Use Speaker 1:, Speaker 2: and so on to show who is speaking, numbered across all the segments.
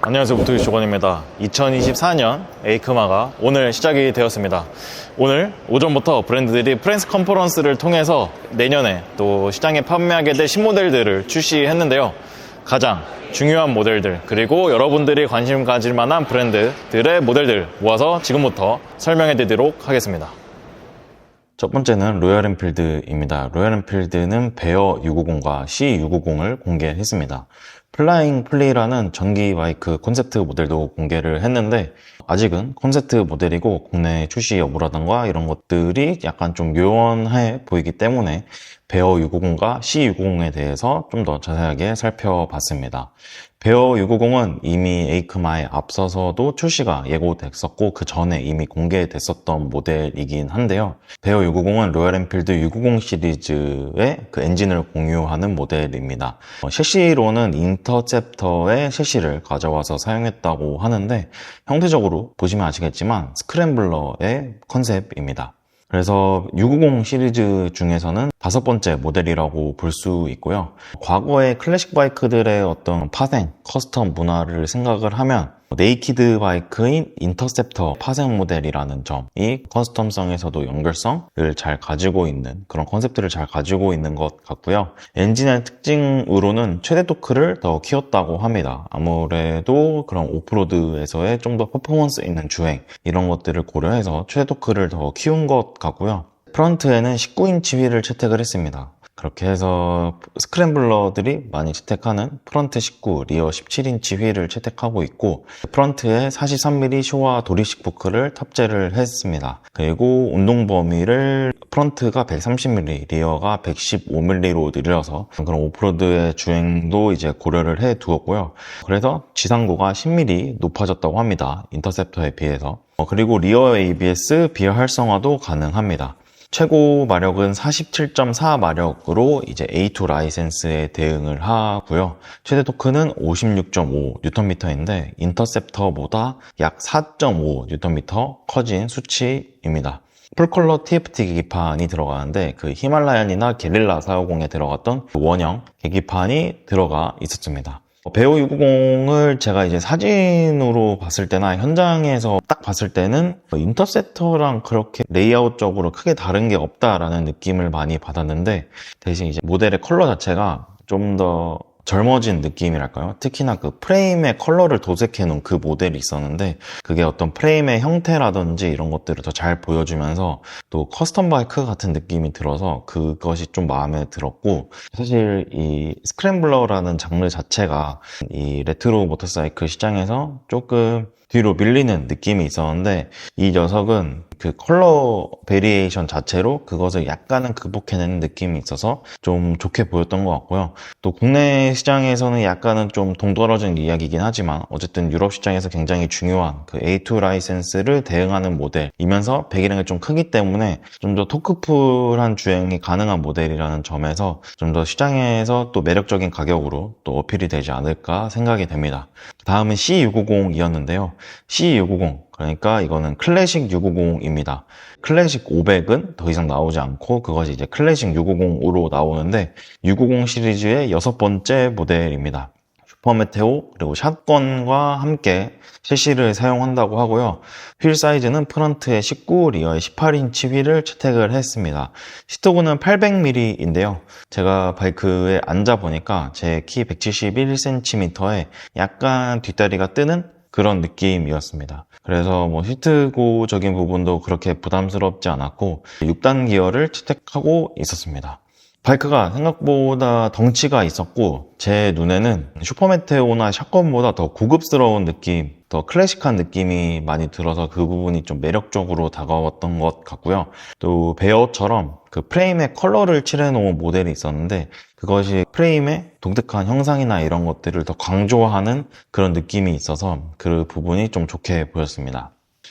Speaker 1: 안녕하세요, 모토기 조건입니다. 2024년 에이크마가 오늘 시작이 되었습니다. 오늘 오전부터 브랜드들이 프레스 컨퍼런스를 통해서 내년에 또 시장에 판매하게 될 신모델들을 출시했는데요. 가장 중요한 모델들, 그리고 여러분들이 관심 가질 만한 브랜드들의 모델들 모아서 지금부터 설명해 드리도록 하겠습니다. 첫 번째는 로얄 엔필드입니다. 로얄 엔필드는 베어 650과 C650을 공개했습니다. 플라잉 플리라는 전기 바이크 콘셉트 모델도 공개를 했는데 아직은 콘셉트 모델이고 국내 출시 여부라던가 이런 것들이 약간 좀 요원해 보이기 때문에 베어 650과 C650에 대해서 좀 더 자세하게 살펴봤습니다. 베어 650은 이미 에이크마에 앞서서도 출시가 예고됐었고 그 전에 이미 공개됐었던 모델이긴 한데요. 베어 650은 로얄 엔필드 650 시리즈의 그 엔진을 공유하는 모델입니다. 셰시로는 인터셉터의 셰시를 가져와서 사용했다고 하는데 형태적으로 보시면 아시겠지만 스크램블러의 컨셉입니다. 그래서 650 시리즈 중에서는 5번째 모델이라고 볼 수 있고요. 과거의 클래식 바이크들의 어떤 파생, 커스텀 문화를 생각을 하면 네이키드 바이크인 인터셉터 파생 모델이라는 점이 커스텀성에서도 연결성을 잘 가지고 있는 그런 컨셉들을 잘 가지고 있는 것 같고요. 엔진의 특징으로는 최대 토크를 더 키웠다고 합니다. 아무래도 그런 오프로드에서의 좀 더 퍼포먼스 있는 주행 이런 것들을 고려해서 최대 토크를 더 키운 것 같고요. 프런트에는 19인치 휠을 채택을 했습니다. 그렇게 해서 스크램블러들이 많이 채택하는 프런트 19, 리어 17인치 휠을 채택하고 있고 프런트에 43mm 쇼와 도립식 포크를 탑재를 했습니다. 그리고 운동 범위를 프런트가 130mm, 리어가 115mm로 늘려서 그런 오프로드의 주행도 이제 고려를 해 두었고요. 그래서 지상고가 10mm 높아졌다고 합니다. 인터셉터에 비해서. 그리고 리어 ABS 비어 활성화도 가능합니다. 최고 마력은 47.4마력으로 이제 A2 라이센스에 대응을 하고요. 최대 토크는 56.5Nm인데 인터셉터보다 약 4.5N 커진 수치입니다. 풀컬러 TFT 계기판이 들어가는데 그 히말라얀이나 게릴라 450에 들어갔던 원형 계기판이 들어가 있었습니다. 베어 650을 제가 이제 사진으로 봤을 때나 현장에서 딱 봤을 때는 인터셉터랑 그렇게 레이아웃적으로 크게 다른 게 없다라는 느낌을 많이 받았는데 대신 이제 모델의 컬러 자체가 좀 더 젊어진 느낌이랄까요? 특히나 그 프레임의 컬러를 도색해 놓은 그 모델이 있었는데 그게 어떤 프레임의 형태라든지 이런 것들을 더 잘 보여주면서 또 커스텀 바이크 같은 느낌이 들어서 그것이 좀 마음에 들었고 사실 이 스크램블러라는 장르 자체가 이 레트로 모터사이클 시장에서 조금 뒤로 밀리는 느낌이 있었는데 이 녀석은 그 컬러 베리에이션 자체로 그것을 약간은 극복해내는 느낌이 있어서 좀 좋게 보였던 것 같고요. 또 국내 시장에서는 약간은 좀 동떨어진 이야기이긴 하지만 어쨌든 유럽 시장에서 굉장히 중요한 그 A2 라이센스를 대응하는 모델이면서 배기량이 좀 크기 때문에 좀 더 토크풀한 주행이 가능한 모델이라는 점에서 좀 더 시장에서 또 매력적인 가격으로 또 어필이 되지 않을까 생각이 됩니다. 다음은 C650이었는데요. C650 그러니까 이거는 클래식 650입니다. 클래식 500은 더 이상 나오지 않고 그것이 이제 클래식 650으로 나오는데 650 시리즈의 6번째 모델입니다. 슈퍼메테오 그리고 샷건과 함께 셰시를 사용한다고 하고요. 휠 사이즈는 프런트에 19, 리어에 18인치 휠을 채택을 했습니다. 시트고는 800mm인데요. 제가 바이크에 앉아보니까 제 키 171cm에 약간 뒷다리가 뜨는 그런 느낌이었습니다. 그래서 뭐 시트고적인 부분도 그렇게 부담스럽지 않았고 6단 기어를 채택하고 있었습니다. 바이크가 생각보다 덩치가 있었고 제 눈에는 슈퍼메테오나 샷건보다 더 고급스러운 느낌, 더 클래식한 느낌이 많이 들어서 그 부분이 좀 매력적으로 다가왔던 것 같고요. 또 베어처럼 그 프레임에 컬러를 칠해놓은 모델이 있었는데 그것이 프레임의 독특한 형상이나 이런 것들을 더 강조하는 그런 느낌이 있어서 그 부분이 좀 좋게 보였습니다.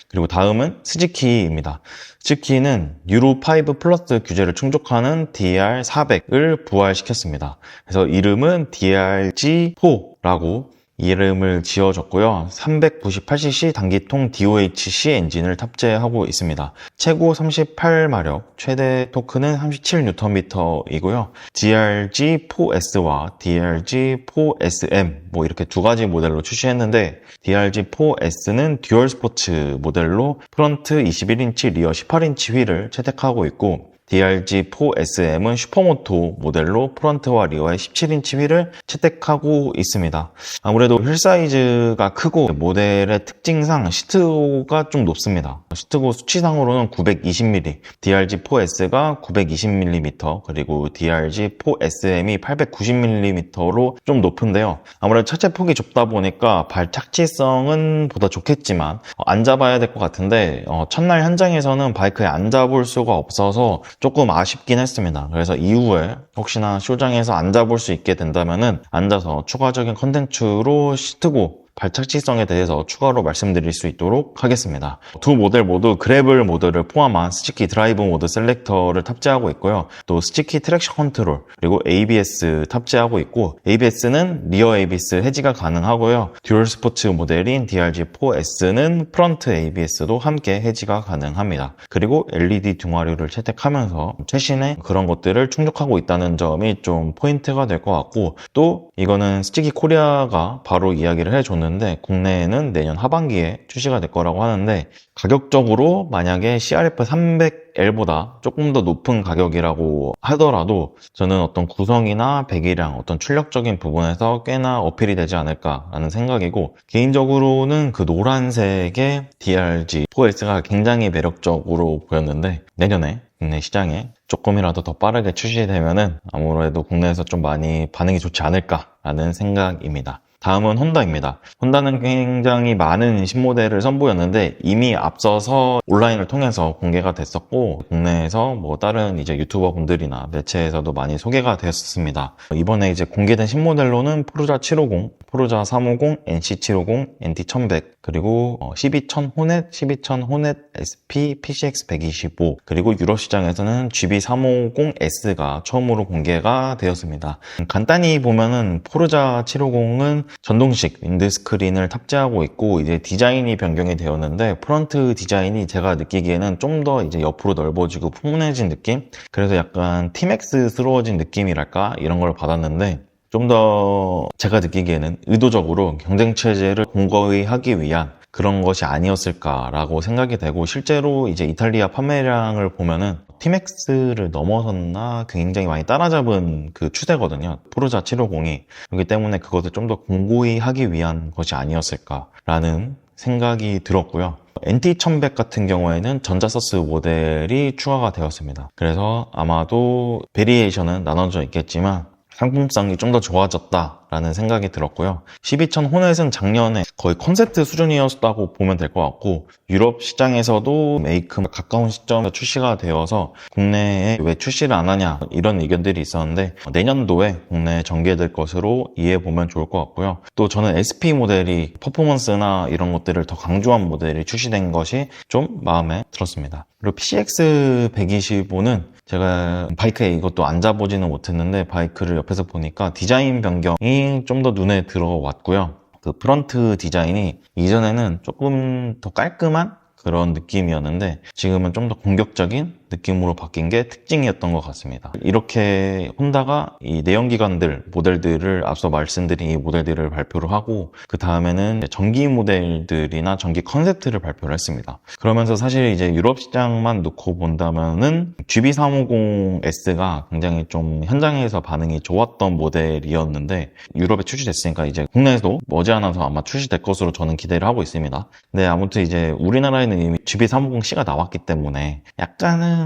Speaker 1: 그리고 다음은 스즈키입니다. 스즈키는 유로5 플러스 규제를 충족하는 DR400을 부활시켰습니다. 그래서 이름은 DRG4라고 이름을 지어줬고요. 398cc 단기통 DOHC 엔진을 탑재하고 있습니다. 최고 38마력, 최대 토크는 37Nm이고요. DRG4S와 DRG4SM 뭐 이렇게 두 가지 모델로 출시했는데 DRG4S는 듀얼 스포츠 모델로 프런트 21인치, 리어 18인치 휠을 채택하고 있고 DRG4SM은 슈퍼모토 모델로 프런트와 리어에 17인치 휠을 채택하고 있습니다. 아무래도 휠 사이즈가 크고 모델의 특징상 시트고가 좀 높습니다. 시트고 수치상으로는 920mm, DRG4S가 920mm, 그리고 DRG4SM이 890mm로 좀 높은데요. 아무래도 차체 폭이 좁다 보니까 발 착지성은 보다 좋겠지만 앉아봐야 될 것 같은데 첫날 현장에서는 바이크에 앉아볼 수가 없어서 조금 아쉽긴 했습니다. 그래서 이후에 혹시나 쇼장에서 앉아볼 수 있게 된다면은 앉아서 추가적인 컨텐츠로 시트고 발착지성에 대해서 추가로 말씀드릴 수 있도록 하겠습니다. 두 모델 모두 그래블 모드를 포함한 스티키 드라이브 모드 셀렉터를 탑재하고 있고요. 또 스티키 트랙션 컨트롤, 그리고 ABS 탑재하고 있고 ABS는 리어 ABS 해지가 가능하고요. 듀얼 스포츠 모델인 DRG4S는 프런트 ABS도 함께 해지가 가능합니다. 그리고 LED 둥화류를 채택하면서 최신의 그런 것들을 충족하고 있다는 점이 좀 포인트가 될 것 같고, 또 이거는 스티키 코리아가 바로 이야기를 해줬는데 국내에는 내년 하반기에 출시가 될 거라고 하는데, 가격적으로 만약에 CRF 300L보다 조금 더 높은 가격이라고 하더라도 저는 어떤 구성이나 배기량, 어떤 출력적인 부분에서 꽤나 어필이 되지 않을까라는 생각이고, 개인적으로는 그 노란색의 DRG4S가 굉장히 매력적으로 보였는데 내년에 국내 시장에 조금이라도 더 빠르게 출시되면은 아무래도 국내에서 좀 많이 반응이 좋지 않을까라는 생각입니다. 다음은 혼다입니다. 혼다는 굉장히 많은 신모델을 선보였는데 이미 앞서서 온라인을 통해서 공개가 됐었고, 국내에서 뭐 다른 이제 유튜버 분들이나 매체에서도 많이 소개가 되었습니다. 이번에 이제 공개된 신모델로는 포르자 750, 포르자 350, NC750, NT1100, 그리고 12100 호넷, 12100 호넷 SP, PCX 125, 그리고 유럽 시장에서는 GB350S가 처음으로 공개가 되었습니다. 간단히 보면은 포르자 750은 전동식 윈드스크린을 탑재하고 있고, 이제 디자인이 변경이 되었는데 프런트 디자인이 제가 느끼기에는 좀 더 이제 옆으로 넓어지고 풍문해진 느낌? 그래서 약간 티맥스스러워진 느낌이랄까? 이런 걸 받았는데, 좀 더 제가 느끼기에는 의도적으로 경쟁 체제를 공고히 하기 위한 그런 것이 아니었을까라고 생각이 되고, 실제로 이제 이탈리아 판매량을 보면은 티맥스를 넘어섰나 굉장히 많이 따라잡은 그 추세거든요. 포르자 750이. 그렇기 때문에 그것을 좀 더 공고히 하기 위한 것이 아니었을까라는 생각이 들었고요. NT1100 같은 경우에는 전자서스 모델이 추가가 되었습니다. 그래서 아마도 베리에이션은 나눠져 있겠지만 상품성이 좀 더 좋아졌다라는 생각이 들었고요. 12100 호넷은 작년에 거의 컨셉트 수준이었다고 보면 될 것 같고, 유럽 시장에서도 메이크 가까운 시점에 출시가 되어서 국내에 왜 출시를 안 하냐 이런 의견들이 있었는데 내년도에 국내에 전개될 것으로 이해해보면 좋을 것 같고요. 또 저는 SP 모델이 퍼포먼스나 이런 것들을 더 강조한 모델이 출시된 것이 좀 마음에 들었습니다. 그리고 PCX 125는 제가 바이크에 이것도 앉아보지는 못했는데 바이크를 옆에서 보니까 디자인 변경이 좀 더 눈에 들어왔고요. 그 프런트 디자인이 이전에는 조금 더 깔끔한 그런 느낌이었는데 지금은 좀 더 공격적인 느낌으로 바뀐 게 특징이었던 것 같습니다. 이렇게 혼다가 이 내연기관들 모델들을 앞서 말씀드린 이 모델들을 발표를 하고, 그 다음에는 전기 모델들이나 전기 컨셉트를 발표를 했습니다. 그러면서 사실 이제 유럽 시장만 놓고 본다면은 GB350S가 굉장히 좀 현장에서 반응이 좋았던 모델이었는데 유럽에 출시됐으니까 이제 국내에도 머지않아서 아마 출시될 것으로 저는 기대를 하고 있습니다. 근데 아무튼 이제 우리나라에는 이미 GB350C가 나왔기 때문에 약간은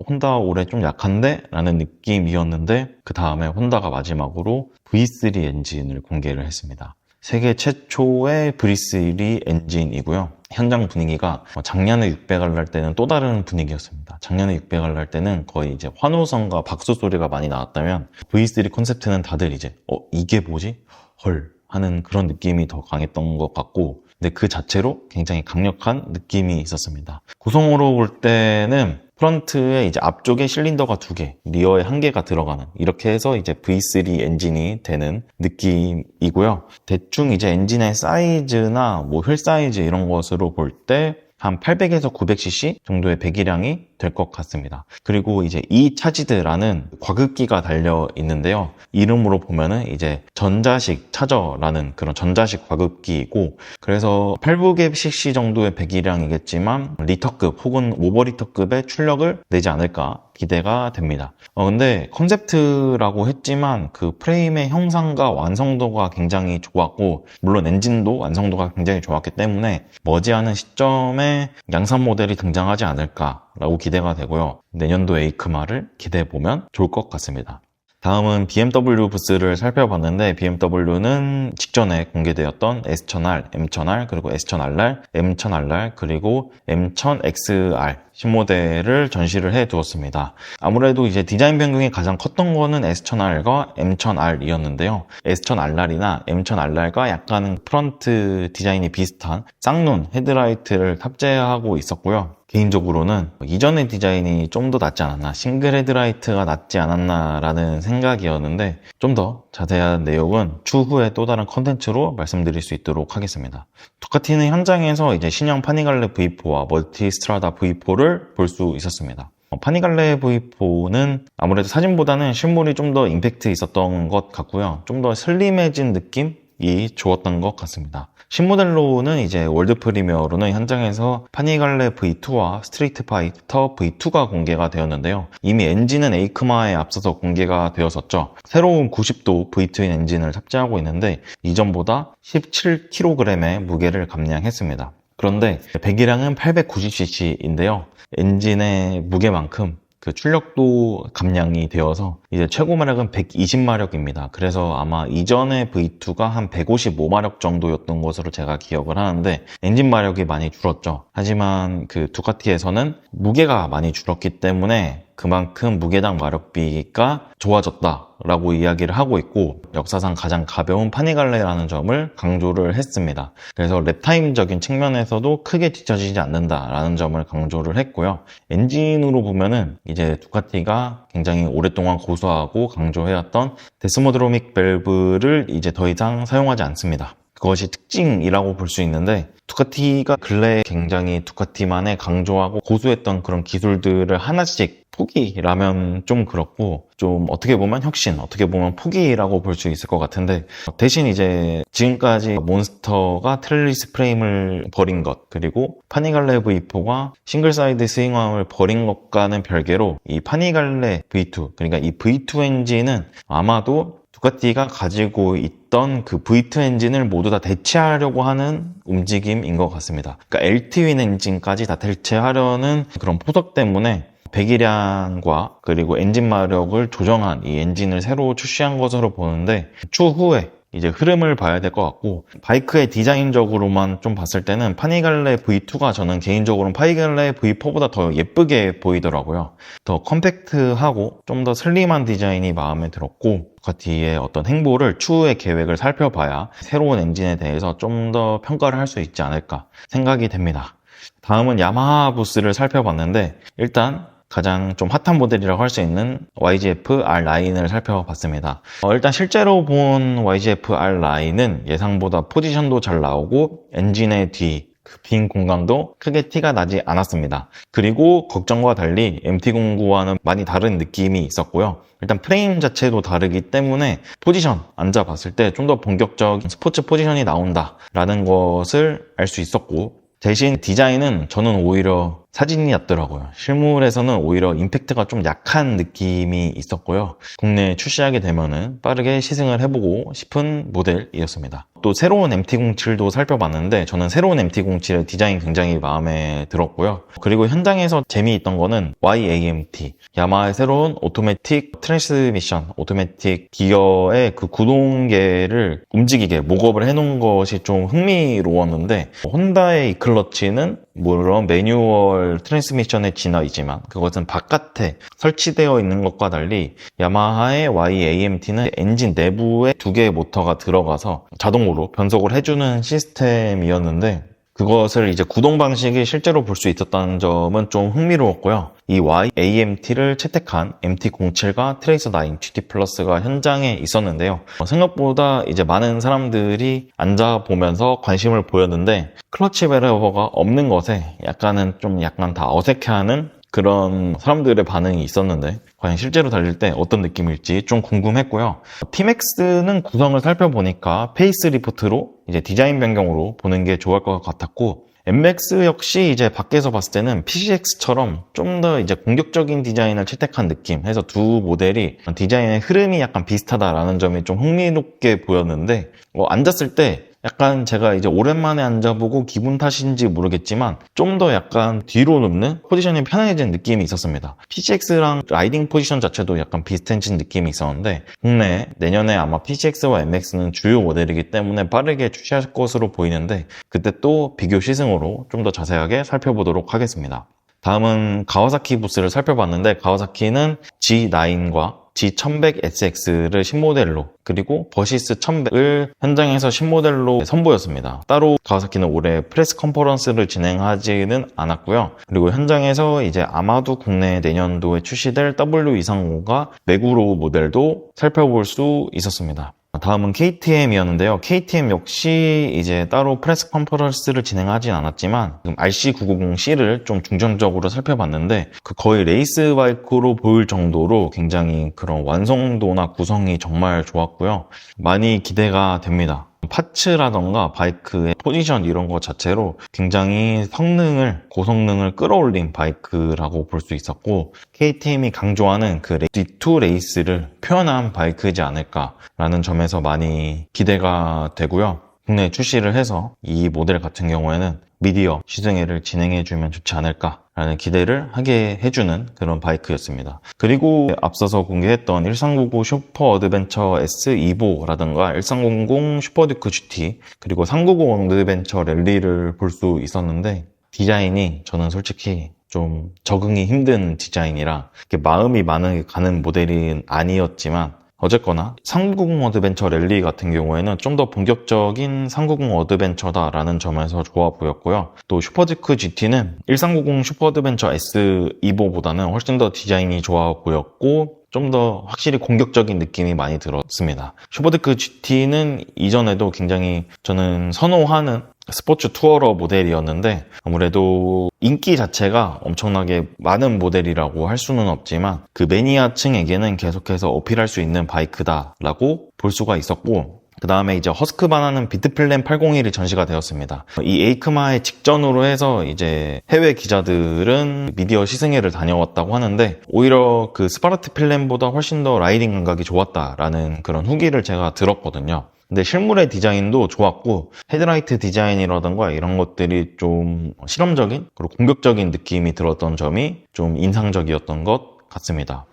Speaker 1: 혼다 올해 좀 약한데? 라는 느낌이었는데, 그 다음에 혼다가 마지막으로 V3 엔진을 공개를 했습니다. 세계 최초의 V3 엔진이고요. 현장 분위기가 작년에 600알 날 때는 또 다른 분위기였습니다. 작년에 600알 날 때는 거의 이제 환호성과 박수 소리가 많이 나왔다면 V3 콘셉트는 다들 이제 이게 뭐지? 헐 하는 그런 느낌이 더 강했던 것 같고, 근데 그 자체로 굉장히 강력한 느낌이 있었습니다. 구성으로 볼 때는 프런트에 이제 앞쪽에 실린더가 2개, 리어에 1개가 들어가는, 이렇게 해서 이제 V3 엔진이 되는 느낌이고요. 대충 이제 엔진의 사이즈나 뭐 휠 사이즈 이런 것으로 볼 때 한 800에서 900cc 정도의 배기량이 될 것 같습니다. 그리고 이제 eCharged라는 과급기가 달려 있는데요. 이름으로 보면은 이제 전자식 차저라는 그런 전자식 과급기이고, 그래서 800cc 정도의 배기량이겠지만 리터급 혹은 오버리터급의 출력을 내지 않을까 기대가 됩니다. 근데 컨셉트라고 했지만 그 프레임의 형상과 완성도가 굉장히 좋았고, 물론 엔진도 완성도가 굉장히 좋았기 때문에 머지않은 시점에 양산 모델이 등장하지 않을까라고 기대가 되고요. 내년도 에이크마를 기대해보면 좋을 것 같습니다. 다음은 BMW 부스를 살펴봤는데, BMW는 직전에 공개되었던 S1000R, M1000R, 그리고 S1000RR, M1000RR, 그리고 M1000XR 신모델을 전시를 해 두었습니다. 아무래도 이제 디자인 변경이 가장 컸던 거는 S1000R과 M1000R이었는데요. S1000RR이나 M1000RR과 약간은 프런트 디자인이 비슷한 쌍눈 헤드라이트를 탑재하고 있었고요. 개인적으로는 이전의 디자인이 좀 더 낫지 않았나, 싱글 헤드라이트가 낫지 않았나 라는 생각이었는데, 좀 더 자세한 내용은 추후에 또 다른 컨텐츠로 말씀드릴 수 있도록 하겠습니다. 두카티는 현장에서 이제 신형 파니갈레 V4와 멀티스트라다 V4를 볼 수 있었습니다. 파니갈레 V4는 아무래도 사진보다는 실물이 좀 더 임팩트 있었던 것 같고요. 좀 더 슬림해진 느낌이 좋았던 것 같습니다. 신모델로는 이제 월드 프리미어로는 현장에서 파니갈레 V2와 스트리트 파이터 V2가 공개가 되었는데요. 이미 엔진은 에이크마에 앞서서 공개가 되었었죠. 새로운 90도 V2인 엔진을 탑재하고 있는데 이전보다 17kg의 무게를 감량했습니다. 그런데 배기량은 890cc인데요. 엔진의 무게만큼 그 출력도 감량이 되어서 이제 최고 마력은 120마력입니다. 그래서 아마 이전의 V2가 한 155마력 정도였던 것으로 제가 기억을 하는데, 엔진 마력이 많이 줄었죠. 하지만 그 두카티에서는 무게가 많이 줄었기 때문에 그만큼 무게당 마력비가 좋아졌다라고 이야기를 하고 있고, 역사상 가장 가벼운 파니갈레라는 점을 강조를 했습니다. 그래서 랩타임적인 측면에서도 크게 뒤처지지 않는다라는 점을 강조를 했고요. 엔진으로 보면은 이제 두카티가 굉장히 오랫동안 고수하고 강조해왔던 데스모드로믹 밸브를 이제 더 이상 사용하지 않습니다. 그것이 특징이라고 볼 수 있는데, 두카티가 근래에 굉장히 두카티만의 강조하고 고수했던 그런 기술들을 하나씩 포기라면 좀 그렇고, 좀 어떻게 보면 혁신, 어떻게 보면 포기라고 볼 수 있을 것 같은데, 대신 이제 지금까지 몬스터가 트렐리스 프레임을 버린 것, 그리고 파니갈레 V4가 싱글 사이드 스윙암을 버린 것과는 별개로 이 파니갈레 V2, 그러니까 이 V2 엔진은 아마도 두카티가 가지고 있던 그 V2 엔진을 모두 다 대체하려고 하는 움직임인 것 같습니다. 그러니까 LT윈 엔진까지 다 대체하려는 그런 포석 때문에 배기량과 그리고 엔진 마력을 조정한 이 엔진을 새로 출시한 것으로 보는데, 추후에 이제 흐름을 봐야 될 것 같고, 바이크의 디자인적으로만 좀 봤을 때는 파니갈레 V2가 저는 개인적으로는 파니갈레 V4보다 더 예쁘게 보이더라고요. 더 컴팩트하고 좀 더 슬림한 디자인이 마음에 들었고, 두카티의 어떤 행보를 추후의 계획을 살펴봐야 새로운 엔진에 대해서 좀 더 평가를 할 수 있지 않을까 생각이 됩니다. 다음은 야마하 부스를 살펴봤는데, 일단 가장 좀 핫한 모델이라고 할 수 있는 YGF R9을 살펴봤습니다. 일단 실제로 본 YGF R9은 예상보다 포지션도 잘 나오고 엔진의 뒤 그 빈 공간도 크게 티가 나지 않았습니다. 그리고 걱정과 달리 MT09와는 많이 다른 느낌이 있었고요. 일단 프레임 자체도 다르기 때문에 포지션 앉아봤을 때 좀 더 본격적인 스포츠 포지션이 나온다라는 것을 알 수 있었고, 대신 디자인은 저는 오히려 사진이 낫더라고요. 실물에서는 오히려 임팩트가 좀 약한 느낌이 있었고요. 국내에 출시하게 되면은 빠르게 시승을 해보고 싶은 모델이었습니다. 또 새로운 MT-07도 살펴봤는데, 저는 새로운 MT-07의 디자인 굉장히 마음에 들었고요. 그리고 현장에서 재미있던 거는 YAMT, 야마하의 새로운 오토매틱 트랜스미션, 오토매틱 기어의 그 구동계를 움직이게 목업을 해놓은 것이 좀 흥미로웠는데, 혼다의 이 클러치는 물론 매뉴얼 트랜스미션의 진화이지만 그것은 바깥에 설치되어 있는 것과 달리 야마하의 YAMT는 엔진 내부에 2개의 모터가 들어가서 자동으로 변속을 해주는 시스템이었는데, 그것을 이제 구동 방식이 실제로 볼 수 있었다는 점은 좀 흥미로웠고요. 이 YAMT를 채택한 MT-07과 트레이서9 GT 플러스가 현장에 있었는데요. 생각보다 이제 많은 사람들이 앉아보면서 관심을 보였는데 클러치 베러버가 없는 것에 약간 다 어색해하는 그런 사람들의 반응이 있었는데 과연 실제로 달릴 때 어떤 느낌일지 좀 궁금했고요. T-MAX는 구성을 살펴보니까 페이스 리프트로 이제 디자인 변경으로 보는 게 좋을 것 같았고, MX 역시 이제 밖에서 봤을 때는 PCX처럼 좀 더 이제 공격적인 디자인을 채택한 느낌 해서 두 모델이 디자인의 흐름이 약간 비슷하다라는 점이 좀 흥미롭게 보였는데, 앉았을 때 약간 제가 이제 오랜만에 앉아보고 기분 탓인지 모르겠지만 좀 더 약간 뒤로 눕는 포지션이 편해진 느낌이 있었습니다. PCX랑 라이딩 포지션 자체도 약간 비슷해진 느낌이 있었는데, 국내 내년에 아마 PCX와 MX는 주요 모델이기 때문에 빠르게 출시할 것으로 보이는데 그때 또 비교 시승으로 좀 더 자세하게 살펴보도록 하겠습니다. 다음은 가와사키 부스를 살펴봤는데, 가와사키는 G9과 G1100SX를 신모델로, 그리고 버시스 1100을 현장에서 신모델로 선보였습니다. 따로 가와사키는 올해 프레스 컨퍼런스를 진행하지는 않았고요. 그리고 현장에서 이제 아마도 국내 내년도에 출시될 W235가 메구로 모델도 살펴볼 수 있었습니다. 다음은 KTM이었는데요. KTM 역시 이제 따로 프레스 컨퍼런스를 진행하진 않았지만 지금 RC990C를 좀 중점적으로 살펴봤는데 거의 레이스 바이크로 보일 정도로 굉장히 그런 완성도나 구성이 정말 좋았고요. 많이 기대가 됩니다. 파츠라던가 바이크의 포지션 이런 것 자체로 굉장히 고성능을 끌어올린 바이크라고 볼 수 있었고, KTM이 강조하는 그 D2 레이스를 표현한 바이크이지 않을까라는 점에서 많이 기대가 되고요. 국내에 출시를 해서 이 모델 같은 경우에는 미디어 시승회를 진행해주면 좋지 않을까라는 기대를 하게 해주는 그런 바이크였습니다. 그리고 앞서서 공개했던 1399 슈퍼 어드벤처 S 이보라든가 1300 슈퍼듀크 GT, 그리고 390 어드벤처 랠리를 볼 수 있었는데, 디자인이 저는 솔직히 좀 적응이 힘든 디자인이라 마음이 많이 가는 모델은 아니었지만, 어쨌거나 390 어드벤처 랠리 같은 경우에는 좀 더 본격적인 390 어드벤처다라는 점에서 좋아 보였고요. 또 슈퍼듀크 GT는 1390 슈퍼 어드벤처 S 이보보다는 훨씬 더 디자인이 좋아 보였고 좀 더 확실히 공격적인 느낌이 많이 들었습니다. 슈퍼듀크 GT는 이전에도 굉장히 저는 선호하는 스포츠 투어러 모델이었는데, 아무래도 인기 자체가 엄청나게 많은 모델이라고 할 수는 없지만 그 매니아층에게는 계속해서 어필할 수 있는 바이크다라고 볼 수가 있었고, 그 다음에 이제 허스크바나는 비트플랜 801이 전시가 되었습니다. 이 에이크마의 직전으로 해서 이제 해외 기자들은 미디어 시승회를 다녀왔다고 하는데, 오히려 그 스파르트 플랜보다 훨씬 더 라이딩 감각이 좋았다라는 그런 후기를 제가 들었거든요. 근데 실물의 디자인도 좋았고, 헤드라이트 디자인이라던가 이런 것들이 좀 실험적인 그리고 공격적인 느낌이 들었던 점이 좀 인상적이었던 것 같습니다.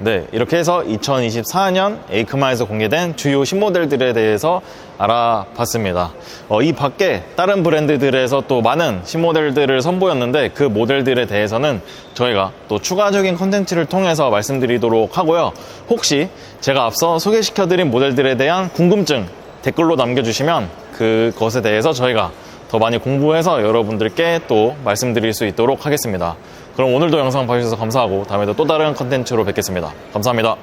Speaker 1: 네, 이렇게 해서 2024년 에이크마에서 공개된 주요 신모델들에 대해서 알아봤습니다. 이 밖에 다른 브랜드들에서 또 많은 신모델들을 선보였는데 그 모델들에 대해서는 저희가 또 추가적인 컨텐츠를 통해서 말씀드리도록 하고요. 혹시 제가 앞서 소개시켜드린 모델들에 대한 궁금증 댓글로 남겨주시면 그것에 대해서 저희가 더 많이 공부해서 여러분들께 또 말씀드릴 수 있도록 하겠습니다. 그럼 오늘도 영상 봐주셔서 감사하고 다음에도 또 다른 컨텐츠로 뵙겠습니다. 감사합니다.